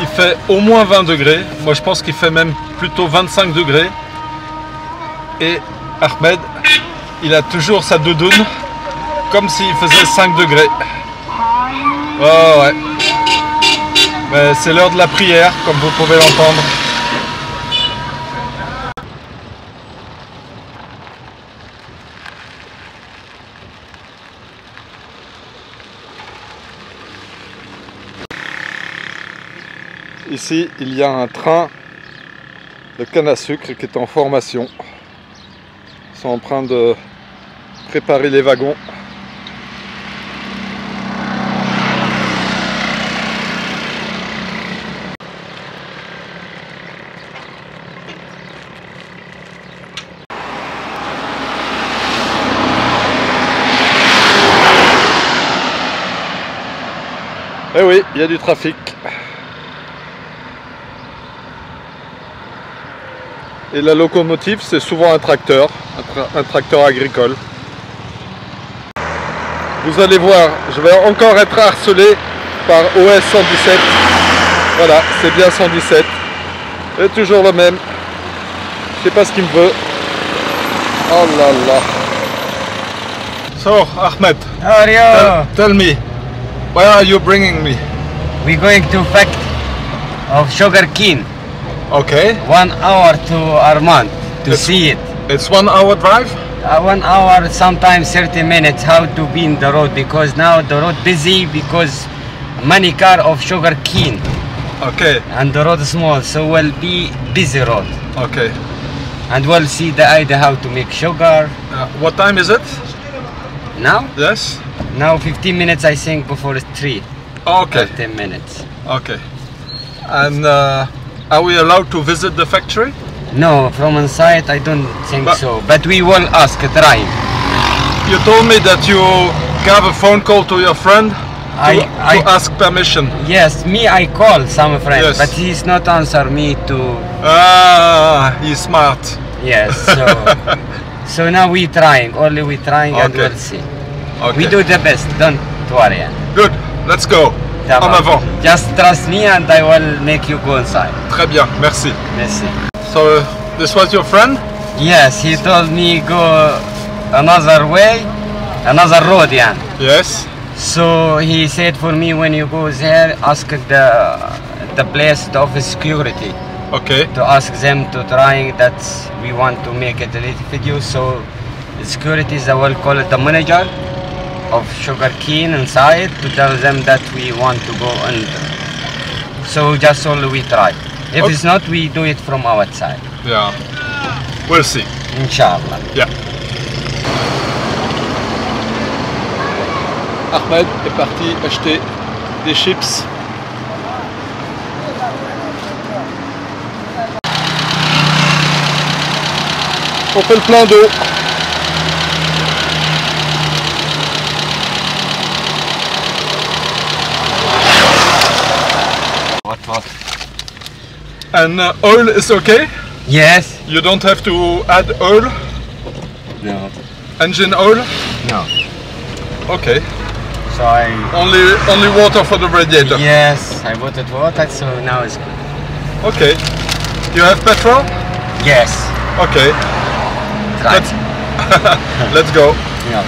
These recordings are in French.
Il fait au moins 20 degrés. Moi je pense qu'il fait même plutôt 25 degrés. Et Ahmed, il a toujours sa doudoune comme s'il faisait 5 degrés. Oh ouais. Mais c'est l'heure de la prière, comme vous pouvez l'entendre. Ici, il y a un train de canne à sucre qui est en formation. Ils sont en train de préparer les wagons. Eh oui, il y a du trafic. Et la locomotive, c'est souvent un tracteur agricole. Vous allez voir, je vais encore être harcelé par OS 117. Voilà, c'est bien 117. Et toujours le même. Je sais pas ce qu'il me veut. Oh là là. So, Ahmed, How are you? tell me, where are you bringing me? We're going to factory of sugar cane. Okay. 1 hour to Armand to see it. It's 1 hour drive? 1 hour, sometimes 30 minutes. How to be in the road because now the road busy because many car of sugar cane Okay. and the road small, so will be busy road. Okay. And we'll see the idea how to make sugar. What time is it? Now? Yes. Now 15 minutes I think before 3. Okay. 10 minutes. Okay. And are we allowed to visit the factory? No, from inside I don't think But- so. But we will ask, try. You told me that you gave a phone call to your friend to ask permission. Yes, me I call some friend, Yes. but he's not answer me to. Ah, he's smart. Yes, so so now we trying. Only we trying and Okay. we'll see. Okay. We do the best. Don't worry. Good. Let's go. En avant. Just trust me and I will make you go inside. Très bien. Merci. Merci. So this was your friend? Yes, he told me go another way, another road, yeah. Yes. So he said for me when you go there, ask the place of security. Okay. To ask them to trying that we want to make a little video, so the security I will call it the manager of sugar cane inside to tell them that we want to go under. So just only we try. If Okay. it's not, we do it from outside. Yeah. We'll see. Inshallah. Yeah. Ahmed est parti acheter des chips. On fait le plein d'eau. What? And oil is okay? Yes. You don't have to add oil? No. Engine oil? No. Okay. So I. Only water for the radiator? Yes, I bought it water, so now it's good. Okay. You have petrol? Yes. Okay. Try. Let's go. Yeah.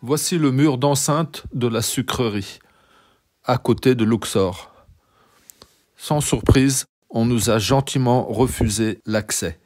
Voici le mur d'enceinte de la sucrerie, à côté de Luxor. Sans surprise, on nous a gentiment refusé l'accès.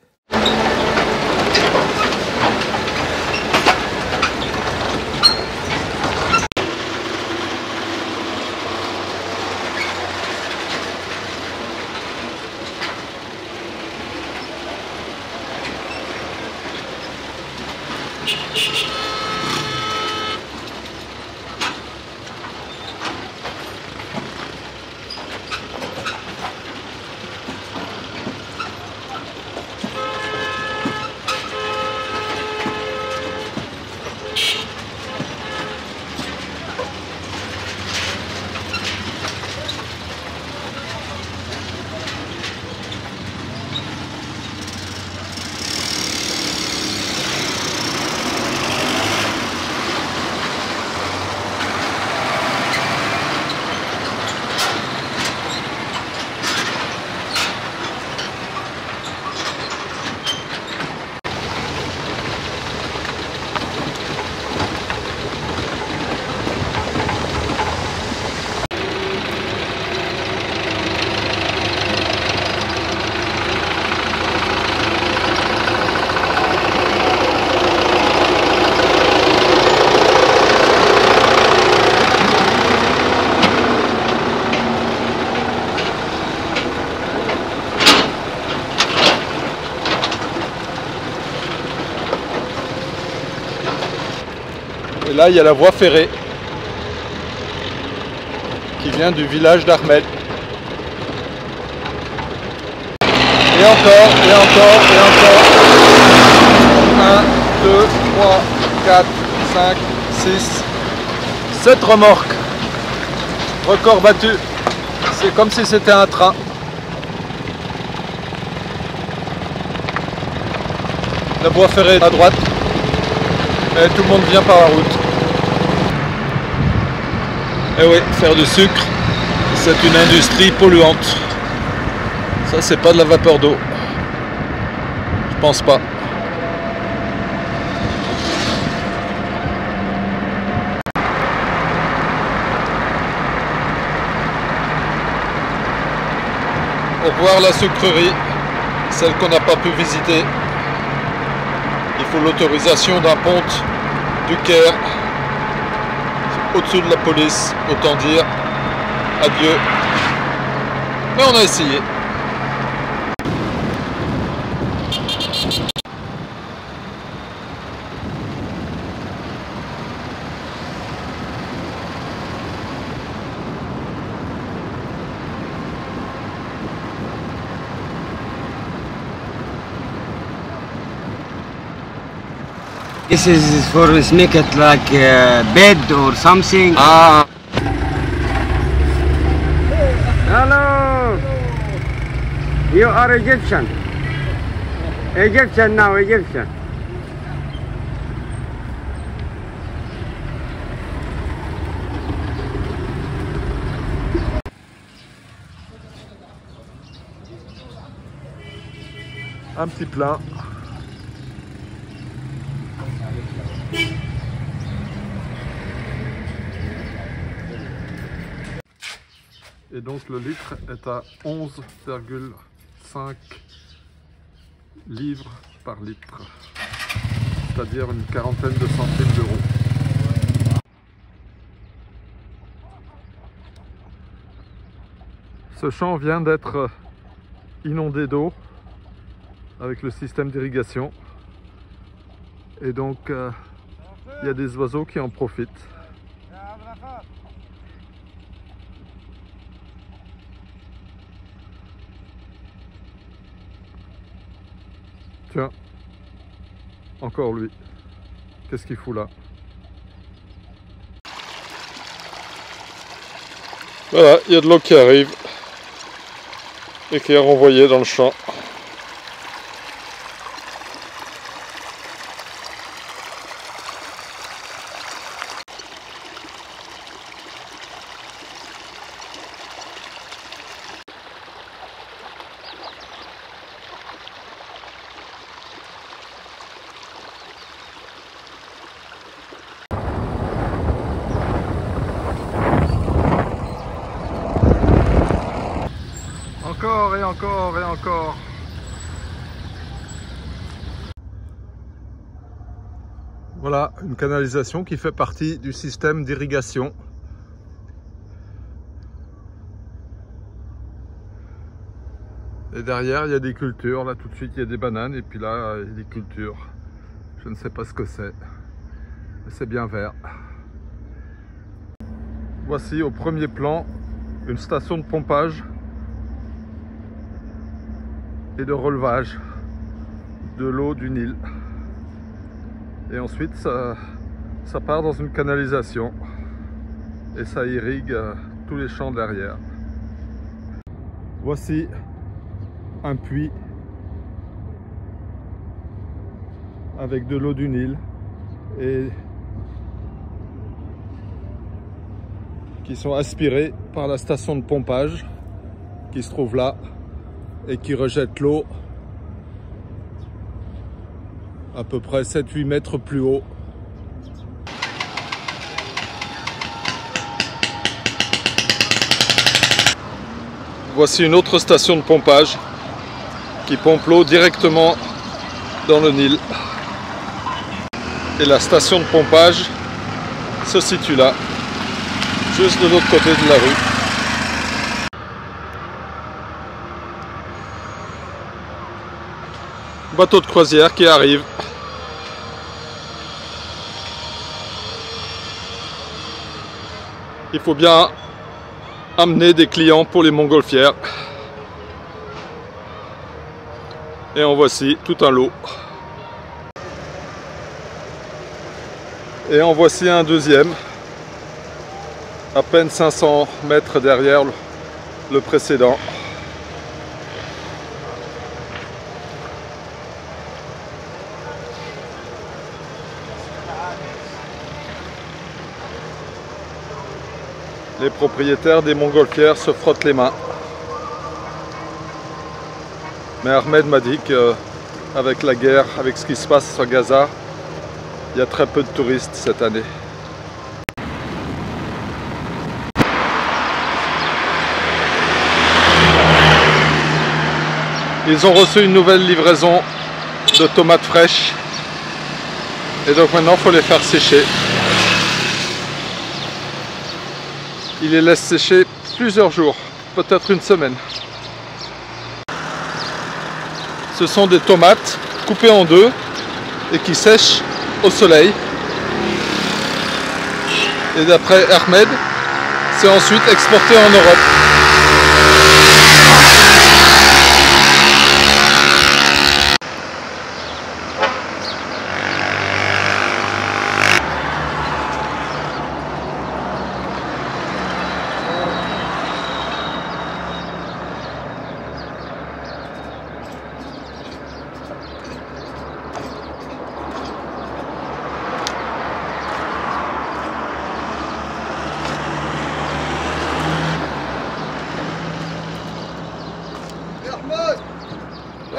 Et là, il y a la voie ferrée qui vient du village d'Ahmed. Et encore, et encore, et encore. 1, 2, 3, 4, 5, 6, 7 remorques. Record battu. C'est comme si c'était un train. La voie ferrée à droite. Et tout le monde vient par la route. Et oui, faire du sucre, c'est une industrie polluante. Ça, c'est pas de la vapeur d'eau. Je pense pas. Pour voir la sucrerie, celle qu'on n'a pas pu visiter, il faut l'autorisation d'un ponte du Caire, au-dessus de la police, autant dire adieu. Mais on a essayé. This is for make it like a bed or something. Ah. Hello. You are Egyptian. Egyptian now, Egyptian. Un petit plein. Et donc le litre est à 11,5 livres par litre, c'est-à-dire une quarantaine de centimes d'euros. Ce champ vient d'être inondé d'eau avec le système d'irrigation et donc il y a des oiseaux qui en profitent. Tiens, encore lui. Qu'est-ce qu'il fout là? Voilà, il y a de l'eau qui arrive et qui est renvoyée dans le champ. Encore et encore et encore. Voilà une canalisation qui fait partie du système d'irrigation. Et derrière il y a des cultures, là tout de suite il y a des bananes et puis là il y a des cultures. Je ne sais pas ce que c'est, mais c'est bien vert. Voici au premier plan une station de pompage et de relevage de l'eau du Nil. Et ensuite ça part dans une canalisation et ça irrigue tous les champs derrière. Voici un puits avec de l'eau du Nil et qui sont aspirés par la station de pompage qui se trouve là et qui rejette l'eau à peu près 7-8 mètres plus haut. Voici une autre station de pompage qui pompe l'eau directement dans le Nil. Et la station de pompage se situe là, juste de l'autre côté de la rue. Bateau de croisière qui arrive. Il faut bien amener des clients pour les montgolfières. Et en voici tout un lot. Et en voici un deuxième, à peine 500 mètres derrière le précédent. Les propriétaires des montgolfières se frottent les mains. Mais Ahmed m'a dit qu'avec la guerre, avec ce qui se passe à Gaza, il y a très peu de touristes cette année. Ils ont reçu une nouvelle livraison de tomates fraîches. Et donc maintenant, il faut les faire sécher. Ils les laissent sécher plusieurs jours, peut-être une semaine. Ce sont des tomates coupées en deux et qui sèchent au soleil. Et d'après Ahmed, c'est ensuite exporté en Europe.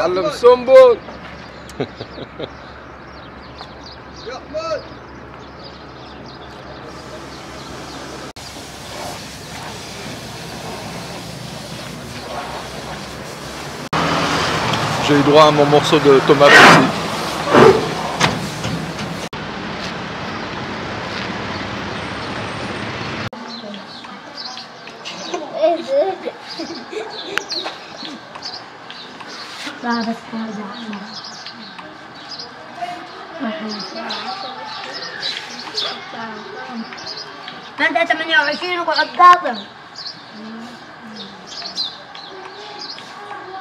علم سنبل يا احمد. J'ai eu droit à mon morceau de tomate aussi. مادة 28 وقعد قاطع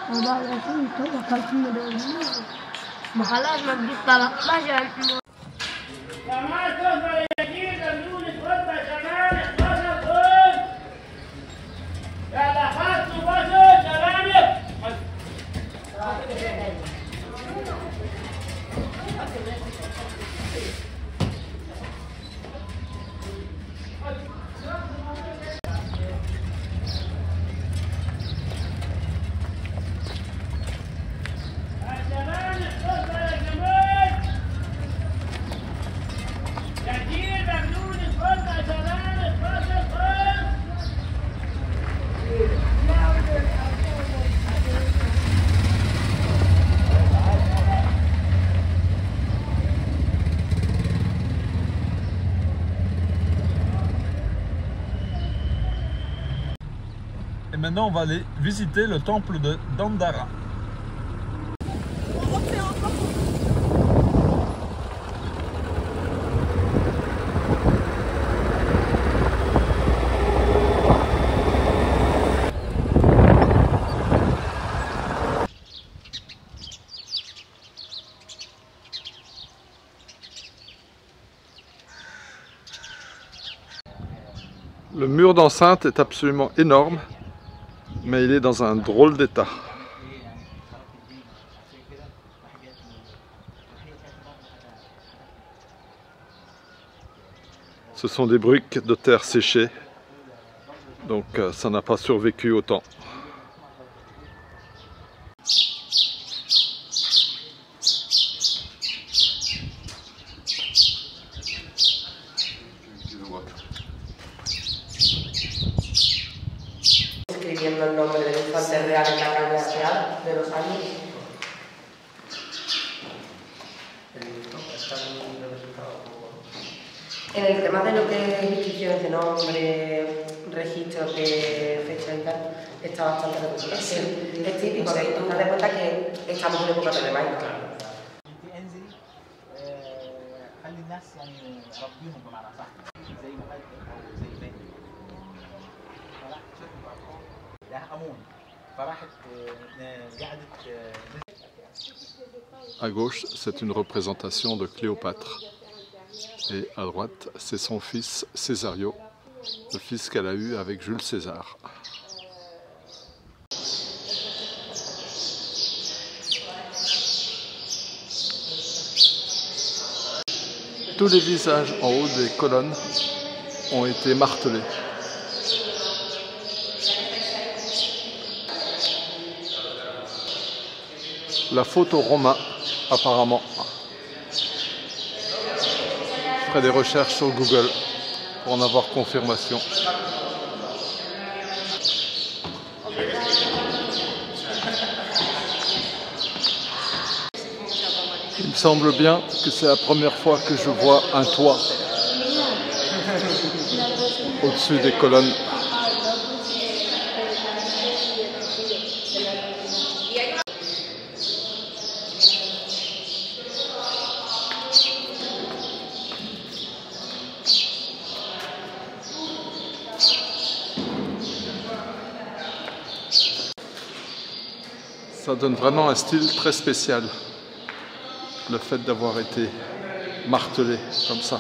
24 توكلت من ما خلاص ما بديت 13 Et maintenant, on va aller visiter le temple de Dandara. Le mur d'enceinte est absolument énorme, mais il est dans un drôle d'état. Ce sont des briques de terre séchées, donc ça n'a pas survécu au temps. Escribiendo el nombre del infante real en la calle real de los años. En el tema de lo que es inscripciones de nombre, registros de fecha y tal, está bastante representado. Es típico, que tú te das cuenta que estamos en época de mayo. À gauche, c'est une représentation de Cléopâtre. Et à droite, c'est son fils Césario, le fils qu'elle a eu avec Jules César. Tous les visages en haut des colonnes ont été martelés. La photo Romain, apparemment. Je ferai des recherches sur Google pour en avoir confirmation. Il me semble bien que c'est la première fois que je vois un toit au-dessus des colonnes. Ça donne vraiment un style très spécial, le fait d'avoir été martelé comme ça.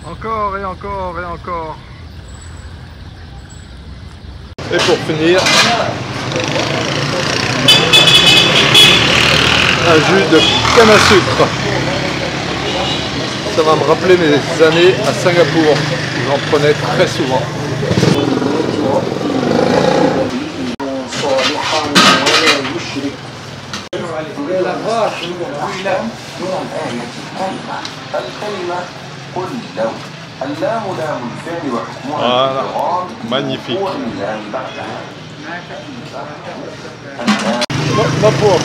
Encore et encore et encore. Et pour finir, un jus de canne à sucre. Ça va me rappeler mes années à Singapour. J'en prenais très souvent. Voilà, magnifique. Ma pauvre.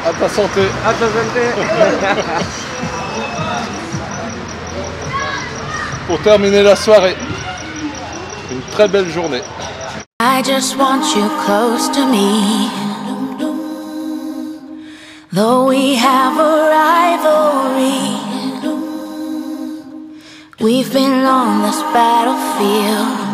À ta santé. À ta santé. Pour terminer la soirée, une très belle journée. I just want you close to me. Though we have a rivalry, we've been on this battlefield